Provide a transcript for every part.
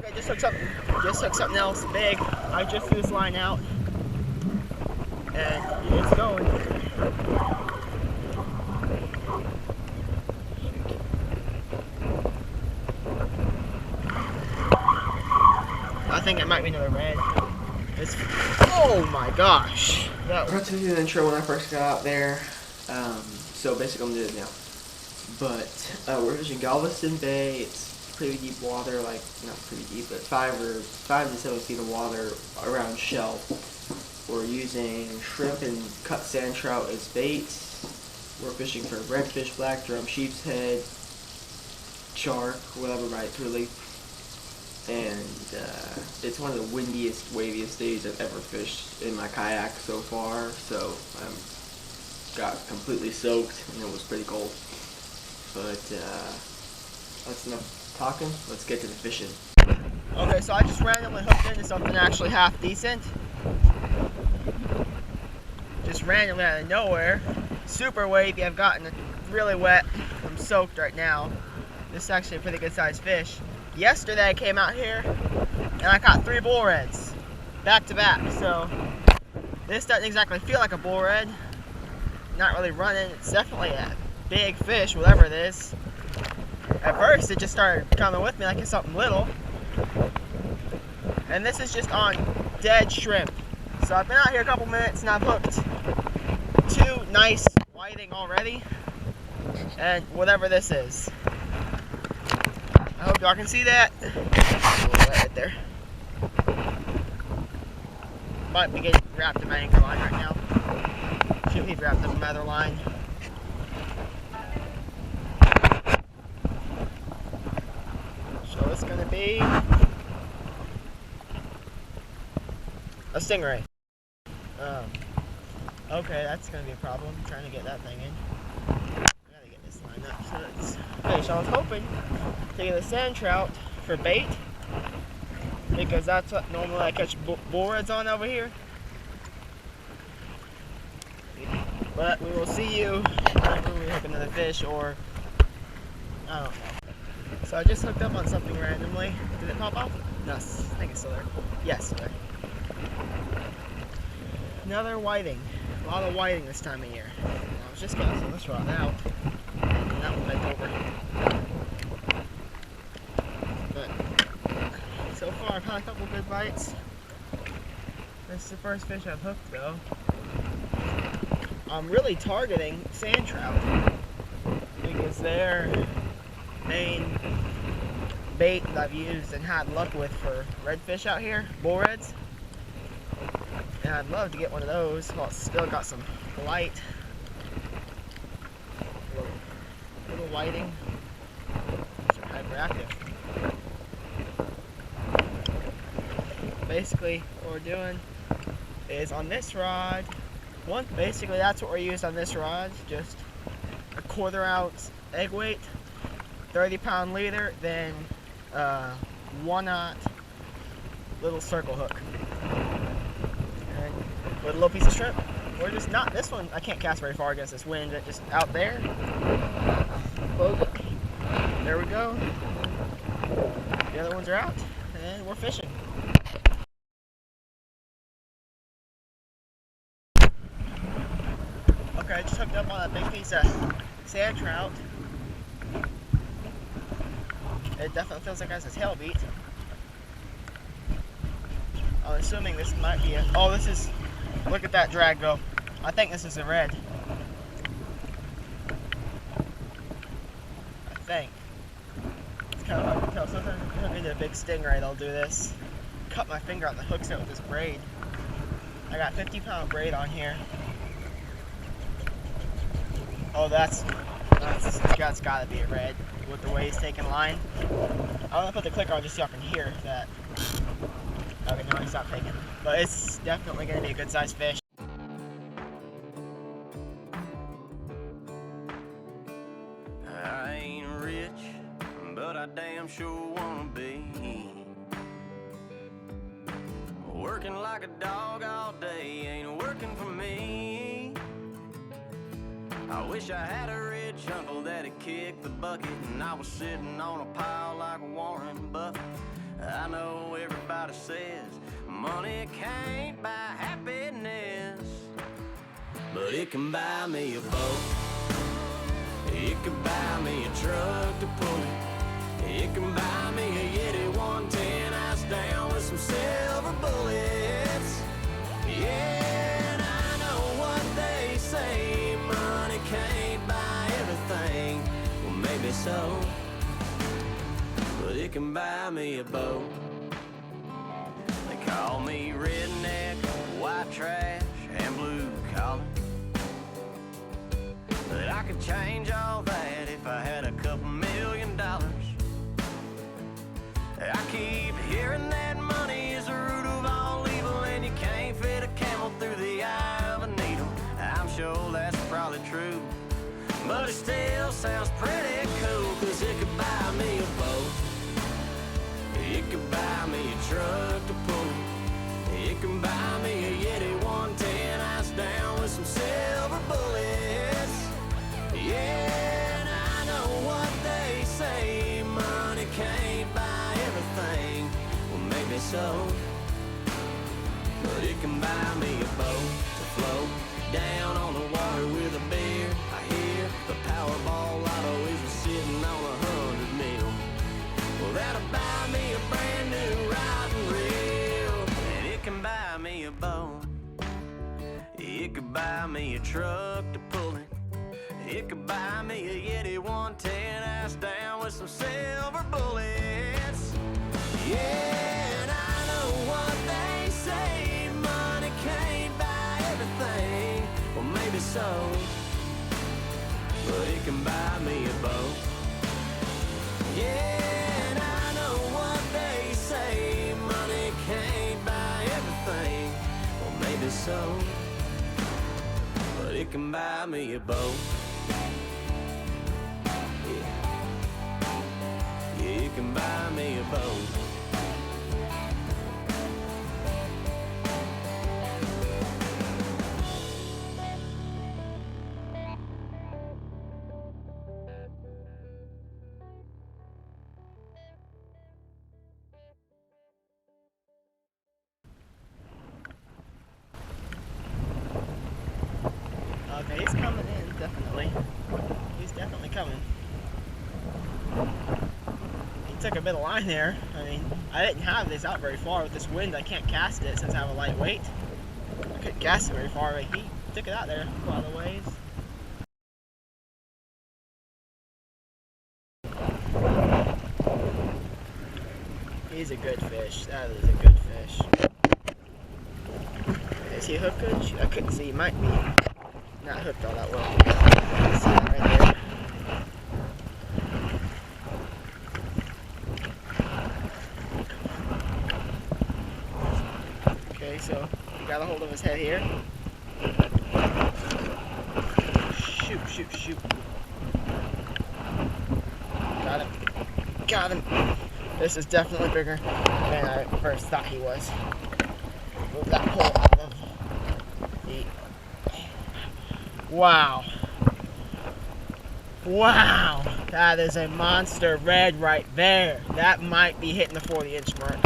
Okay, just hooked something else big. I just threw this line out, and it's going. I think it might be another red. Oh my gosh! I forgot to do the intro when I first got out there, so basically I'm gonna do it now. But we're fishing Galveston Bay. It's pretty deep water, like not pretty deep, but 5 to 7 feet of water around shell. We're using shrimp and cut sand trout as bait. We're fishing for redfish, black drum, sheep's head, shark, whatever bites really. And it's one of the windiest, waviest days I've ever fished in my kayak so far. So I got completely soaked and it was pretty cold. But that's enough talking. Let's get to the fishing. Okay, so I just randomly hooked into something actually half decent. Just randomly out of nowhere. Super wavy. I've gotten really wet. I'm soaked right now. This is actually a pretty good sized fish. Yesterday I came out here and I caught 3 bull reds back to back. So this doesn't exactly feel like a bull red. Not really running. It's definitely a big fish, whatever it is. At first it just started coming with me like it's something little. And this is just on dead shrimp. So I've been out here a couple minutes and I've hooked 2 nice whiting already. And whatever this is. I hope y'all can see that. Right there. Might be getting wrapped in my anchor line right now. Should be wrapped in my other line. So it's gonna be a stingray. Okay, that's gonna be a problem. I'm trying to get that thing in. I gotta get this line up. So it's okay. So I was hoping to get a sand trout for bait because that's what normally I catch bull reds on over here. But we will see you whenever we hook another fish, or I don't know. So I just hooked up on something randomly. Did it pop off? No, I think it's still there. Yes, still there. Another whiting. A lot of whiting this time of year. I was just casting this rod out, and that one bent over. But so far I've had a couple good bites. This is the first fish I've hooked though. I'm really targeting sand trout because they're main bait that I've used and had luck with for redfish out here, bull reds. And I'd love to get one of those while it's still got some light. Little whiting. These are hyperactive. Basically, what we're doing is on this rod, basically that's what we're used on this rod, just a 1/4 ounce egg weight, 30-pound leader, then 1/0 little circle hook. With a little piece of shrimp. We're just not, this one, I can't cast very far against this wind, but just out there. Close it. There we go. The other ones are out, and we're fishing. Okay, I just hooked up on a big piece of sand trout. It definitely feels like it has a tail beat. I'm assuming this might be a, oh, this is, look at that drag go. I think this is a red. I think. It's kind of hard to tell. Sometimes if you hook into a big stingray, they'll do this. Cut my finger on the hook set with this braid. I got 50-pound braid on here. Oh, that's gotta be a red with the way he's taking line. I'm gonna put the clicker on just so y'all can hear that. Okay, no, he's not taking. But it's definitely gonna be a good sized fish. I ain't rich, but I damn sure wanna be. Working like a dog all day ain't working for me. I wish I had a rich uncle that'd kick the bucket and I was sitting on a pile like Warren Buffett. I know everybody says money can't buy happiness, but it can buy me a boat. It can buy me a truck to pull it. It can buy me a Yeti 110 ice down with some silver bullets. Yeah, and I know what they say, money can't buy everything. Well, maybe so, but it can buy me a boat. They call me redneck, white trash, and blue collar, but I could change all that if I had a couple $1 million. I keep hearing that money is the root of all evil, and you can't fit a camel through the eye of a needle. I'm sure that's probably true, but it still sounds pretty cool, 'cause it could buy me a boat. It could buy me a truck to pull it. It can buy me a Yeti 110 ice down with some silver bullets. Yeah, and I know what they say, money can't buy everything. Well, maybe so, but it can buy me a boat to float down on the water with a beer. I hear the Powerball lotto is sitting on 100 mil. Well, that'll buy me a brand new rod and reel. And it can buy me a boat. It could buy me a truck to pull it. It could buy me a Yeti 110 ice down with some silver bullets. Yeah, and I know what they say, money can't buy everything. Well, maybe so, but it can buy me a boat. Yeah, and I know what they say, money can't buy everything. Well, maybe so, but it can buy me a boat. Yeah, it can buy me a boat. Okay, he's coming in, definitely. He's definitely coming. He took a bit of line there. I mean, I didn't have this out very far with this wind. I can't cast it since I have a light weight. I couldn't cast it very far, but he took it out there quite a ways. He's a good fish. That is a good fish. Is he hooked good? I couldn't see. He might be not hooked all that well. See that right there? Okay, so you got a hold of his head here. Shoot, shoot, shoot. Got him. Got him. This is definitely bigger than I first thought he was. Move that pole out of the... Wow. Wow. That is a monster red right there. That might be hitting the 40-inch mark.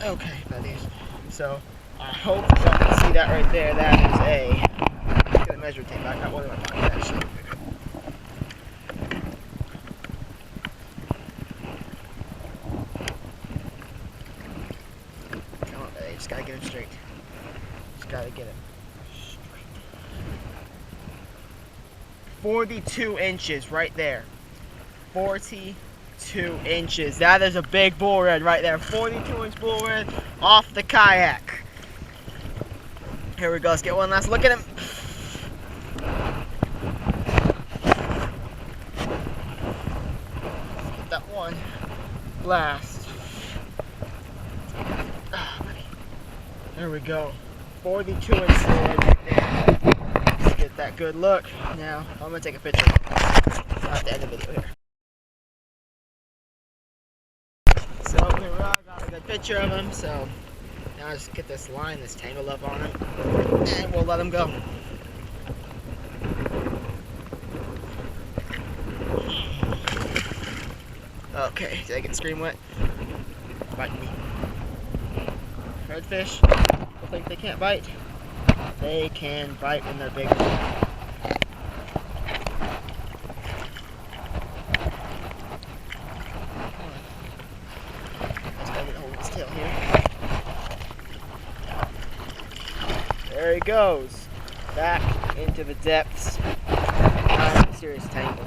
Okay, buddies. So, I hope y'all can see that right there. That is a... Let's get a measure tape back. Not one of my pockets, actually. Come on, buddy. Just gotta get him straight. Just gotta get him straight. 42 inches right there. 42 inches. That is a big bull red right there. 42-inch bull red off the kayak. Here we go. Let's get one last look at him. Let's get that one last. There we go. 42-inch red right there. Let's get that good look. Now I'm gonna take a picture. I'll have to end the video here. So here we are, got a good picture of him. So now I just get this line that's tangled up on him, and we'll let him go. Okay, did I get the screen wet? Bite me. Redfish, I think they can't bite. They can bite when they're big. Let's gotta get a hold of his tail here. There he goes. Back into the depths. I'm in a serious tangle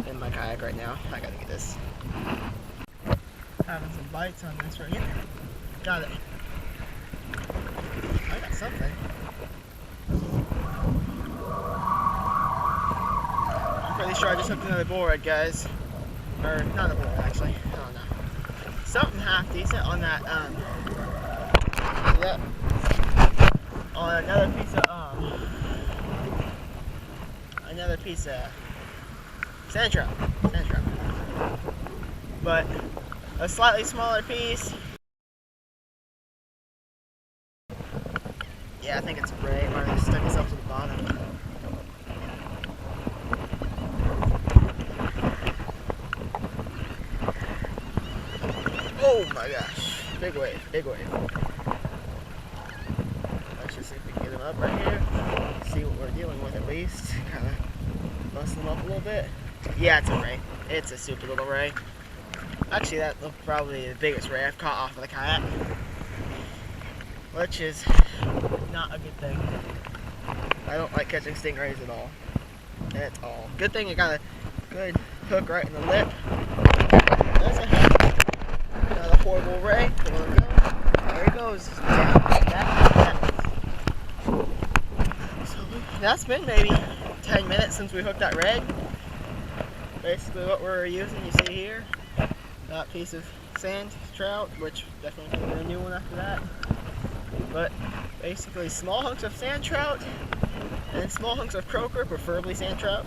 in my kayak right now. I gotta get this. Having some bites on this right here. Got it. I got something. I'm pretty sure I just hooked another bull red, guys. Or not a bull red, actually. I don't know. Something half decent on that. Yep. On another piece of sand trout. But a slightly smaller piece. Yeah, I think it's great. Might have stuck itself to the bottom. Oh my gosh. Big wave, big wave. Let's just see if we can get him up right here. See what we're dealing with at least. Kind of bust him up a little bit. Yeah, it's a ray. It's a super little ray. Actually, that was probably the biggest ray I've caught off of the kayak. Which is not a good thing. I don't like catching stingrays at all. At all. Good thing I got a good hook right in the lip. That's a hook. Another horrible ray. There he goes. So that's been maybe 10 minutes since we hooked that red. Basically what we're using, you see here, that piece of sand trout, which definitely can be a new one after that. But basically small hunks of sand trout and small hunks of croaker, preferably sand trout,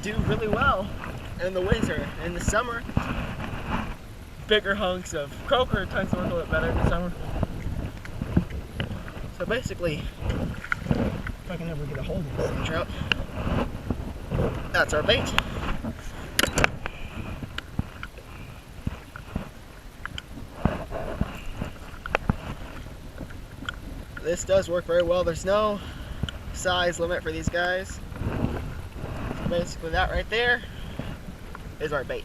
do really well in the winter. In the summer, bigger hunks of croaker tends to work a little bit better in the summer. So basically, if I can ever get a hold of the sand trout, that's our bait. This does work very well. There's no size limit for these guys. So basically that right there is our bait.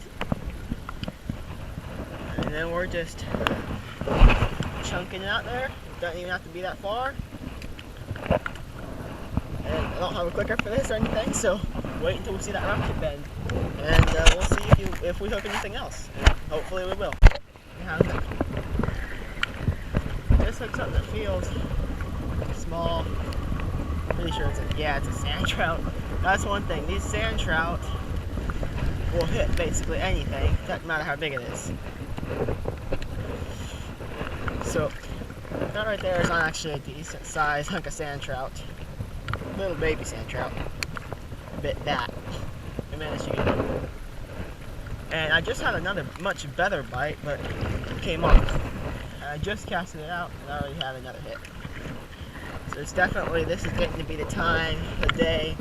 And then we're just chunking it out there. It doesn't even have to be that far. And I don't have a clicker for this or anything, so wait until we see that rocket bend. And we'll see if we hook anything else. And hopefully we will. This hooks up the field. Small. Pretty sure it's a sand trout. That's one thing. These sand trout will hit basically anything. Doesn't matter how big it is. So that right there is not actually a decent size hunk of sand trout. Little baby sand trout. Bit that. I managed to get it. And I just had another much better bite, but it came off. I just casted it out and I already had another hit. So it's definitely, this is getting to be the time, the day,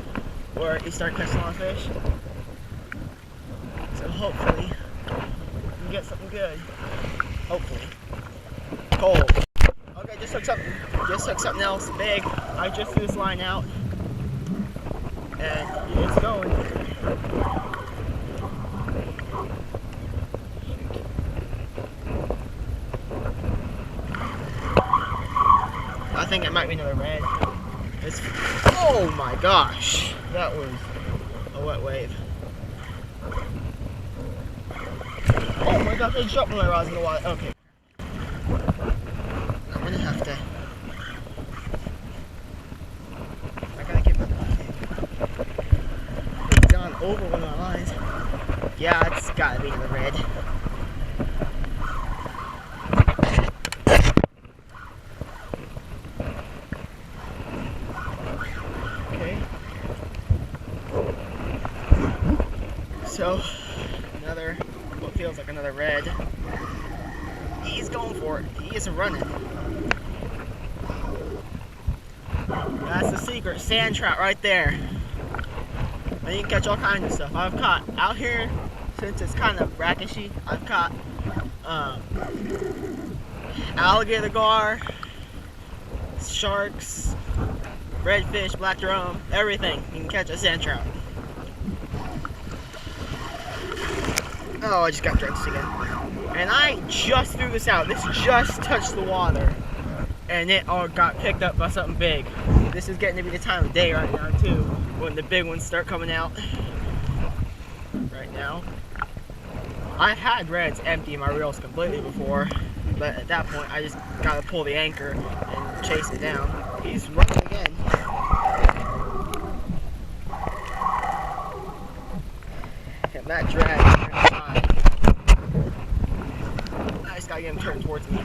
where you start catching a lot of fish. So hopefully, we can get something good. Hopefully. Cold. Okay, just hook something else big. I just threw this line out. And it's going. I think it might be another red. Oh my gosh, that was a wet wave. Oh my gosh, I just dropped my rods in the water. Okay. I'm gonna have to. I gotta get it's gone over one of my lines. Yeah, it's gotta be another red. So, another, what feels like another red. He's going for it. He is running. That's the secret. Sand trout right there. And you can catch all kinds of stuff. I've caught out here since it's kind of brackishy, I've caught alligator gar, sharks, redfish, black drum, everything. You can catch a sand trout. Oh, I just got drenched again. And I just threw this out. This just touched the water. And it all got picked up by something big. This is getting to be the time of day right now too, when the big ones start coming out. Right now. I've had reds empty my reels completely before, but at that point I just gotta pull the anchor and chase him down. He's running again. And that drag is pretty high. I just gotta get him turned towards me.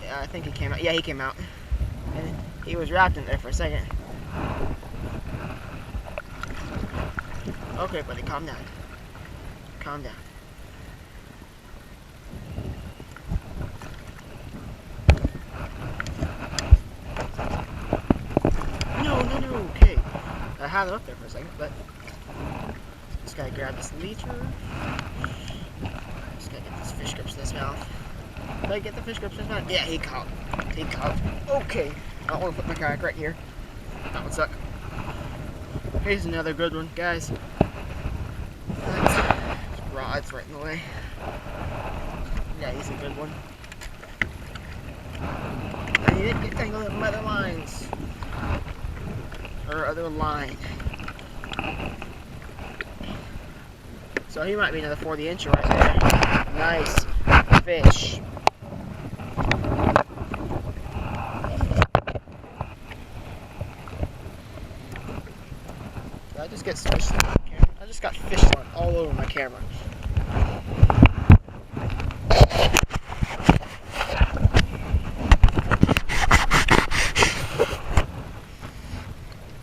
Yeah, I think he came out. Yeah, he came out. And he was wrapped in there for a second. Okay, buddy, calm down. Calm down. No, okay. I had him up there for a second, but just gotta grab this leader. Just gotta get this fish grips in his mouth. Did I get the fish grips in his mouth? Yeah, he caught. He caught. Okay. I don't want to put my kayak right here. That would suck. Here's another good one, guys. Rod's right in the way. Yeah, he's a good one. And he didn't get tangled up in other lines. Or other line. So he might be another 40-incher right there. Nice fish. Did I just get fish on my camera? I just got fish on all over my camera.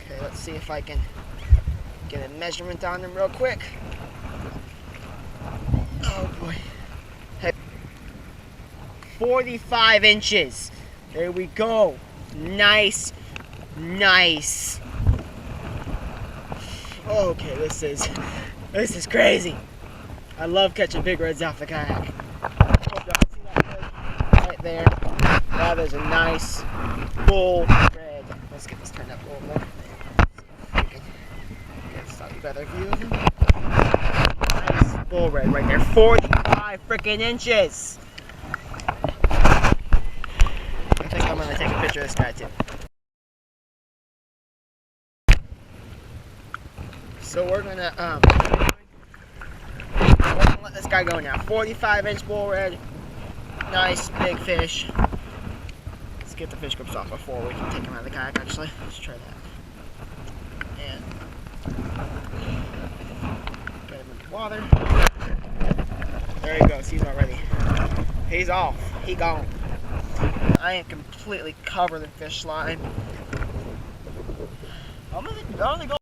Okay, let's see if I can get a measurement on them real quick. Oh boy. Hey, 45 inches. There we go. Nice. Nice. Okay, this is crazy. I love catching big reds off the kayak. Hope y'all can see that good. Right there. That is a nice bull red. Let's get this turned up a little more. See if we can get a slightly better view of him. Nice bull red right there. 45 freaking inches. I think I'm gonna take a picture of this guy too. So we're gonna let this guy go now. 45-inch bull red, nice big fish. Let's get the fish grips off before we can take him out of the kayak. Actually, let's try that. And get him in the water. There he goes. He's already. He's off. He gone. I am completely covered in fish slime. I'm gonna go.